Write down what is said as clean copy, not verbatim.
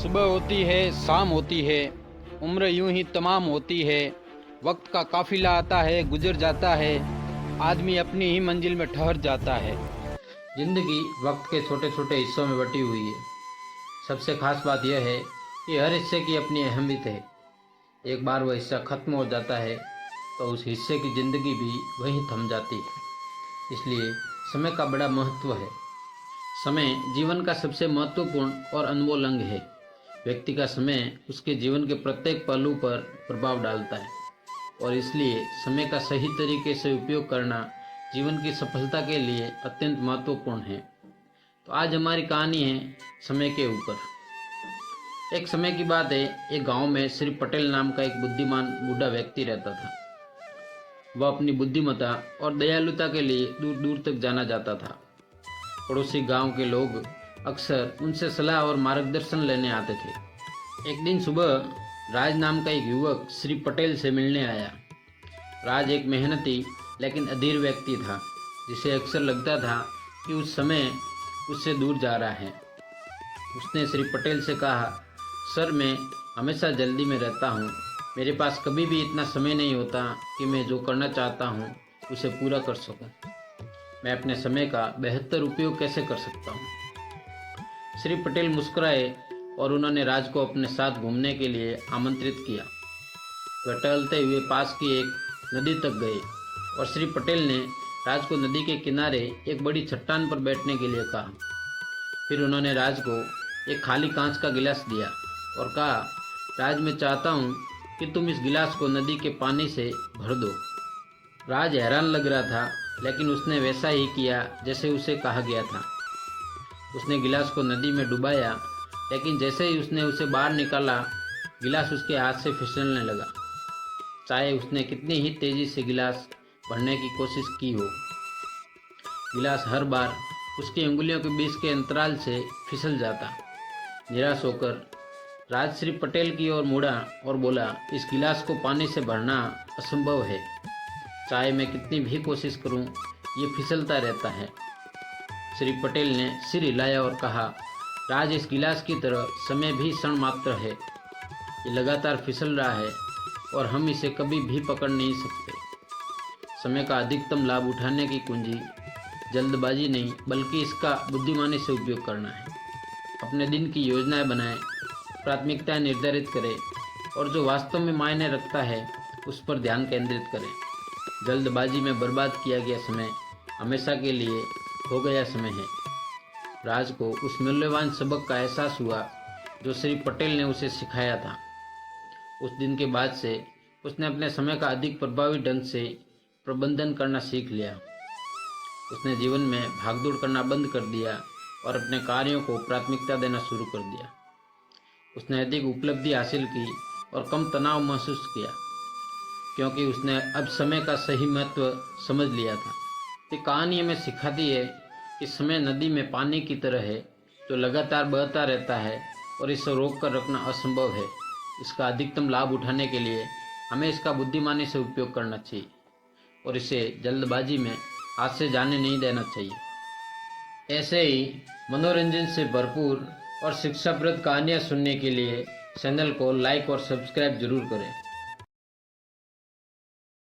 सुबह होती है, शाम होती है, उम्र यूं ही तमाम होती है। वक्त का काफिला आता है, गुजर जाता है, आदमी अपनी ही मंजिल में ठहर जाता है। जिंदगी वक्त के छोटे छोटे हिस्सों में बटी हुई है। सबसे खास बात यह है कि हर हिस्से की अपनी अहमियत है। एक बार वह हिस्सा खत्म हो जाता है तो उस हिस्से की जिंदगी भी वहीं थम जाती है। इसलिए समय का बड़ा महत्व है। समय जीवन का सबसे महत्वपूर्ण और अनमोल अंग है। व्यक्ति का समय उसके जीवन के प्रत्येक पहलू पर प्रभाव डालता है और इसलिए समय का सही तरीके से उपयोग करना जीवन की सफलता के लिए अत्यंत महत्वपूर्ण है। तो आज हमारी कहानी है समय के ऊपर। एक समय की बात है, एक गांव में श्री पटेल नाम का एक बुद्धिमान बूढ़ा व्यक्ति रहता था। वह अपनी बुद्धिमत्ता और दयालुता के लिए दूर दूर तक जाना जाता था। पड़ोसी गांव के लोग अक्सर उनसे सलाह और मार्गदर्शन लेने आते थे। एक दिन सुबह राज नाम का एक युवक श्री पटेल से मिलने आया। राज एक मेहनती लेकिन अधीर व्यक्ति था, जिसे अक्सर लगता था कि उस समय उससे दूर जा रहा है। उसने श्री पटेल से कहा, सर, मैं हमेशा जल्दी में रहता हूँ। मेरे पास कभी भी इतना समय नहीं होता कि मैं जो करना चाहता हूँ उसे पूरा कर सकूँ। मैं अपने समय का बेहतर उपयोग कैसे कर सकता हूँ? श्री पटेल मुस्कुराए और उन्होंने राज को अपने साथ घूमने के लिए आमंत्रित किया। वह टहलते हुए पास की एक नदी तक गए और श्री पटेल ने राज को नदी के किनारे एक बड़ी चट्टान पर बैठने के लिए कहा। फिर उन्होंने राज को एक खाली कांच का गिलास दिया और कहा, राज, मैं चाहता हूँ कि तुम इस गिलास को नदी के पानी से भर दो। राज हैरान लग रहा था, लेकिन उसने वैसा ही किया जैसे उसे कहा गया था। उसने गिलास को नदी में डुबाया, लेकिन जैसे ही उसने उसे बाहर निकाला, गिलास उसके हाथ से फिसलने लगा। चाहे उसने कितनी ही तेजी से गिलास भरने की कोशिश की हो, गिलास हर बार उसकी उंगलियों के बीच के अंतराल से फिसल जाता। निराश होकर राज श्री पटेल की ओर मुड़ा और बोला, इस गिलास को पानी से भरना असंभव है। चाहे मैं कितनी भी कोशिश करूं, ये फिसलता रहता है। श्री पटेल ने सिर हिलाया और कहा, राज, इस गिलास की तरह समय भी क्षण मात्र है। ये लगातार फिसल रहा है और हम इसे कभी भी पकड़ नहीं सकते। समय का अधिकतम लाभ उठाने की कुंजी जल्दबाजी नहीं, बल्कि इसका बुद्धिमानी से उपयोग करना है। अपने दिन की योजनाएं बनाएं, प्राथमिकताएं निर्धारित करें और जो वास्तव में मायने रखता है उस पर ध्यान केंद्रित करें। जल्दबाजी में बर्बाद किया गया समय हमेशा के लिए खो गया समय है। राज को उस मूल्यवान सबक का एहसास हुआ जो श्री पटेल ने उसे सिखाया था। उस दिन के बाद से उसने अपने समय का अधिक प्रभावी ढंग से प्रबंधन करना सीख लिया। उसने जीवन में भागदौड़ करना बंद कर दिया और अपने कार्यों को प्राथमिकता देना शुरू कर दिया। उसने अधिक उपलब्धि हासिल की और कम तनाव महसूस किया, क्योंकि उसने अब समय का सही महत्व समझ लिया था। ये कहानी हमें सिखाती है कि समय नदी में पानी की तरह है, जो लगातार बहता रहता है और इसे रोक कर रखना असंभव है। इसका अधिकतम लाभ उठाने के लिए हमें इसका बुद्धिमानी से उपयोग करना चाहिए और इसे जल्दबाजी में हाथ से जाने नहीं देना चाहिए। ऐसे ही मनोरंजन से भरपूर और शिक्षाप्रद कहानियाँ सुनने के लिए चैनल को लाइक और सब्सक्राइब जरूर करें।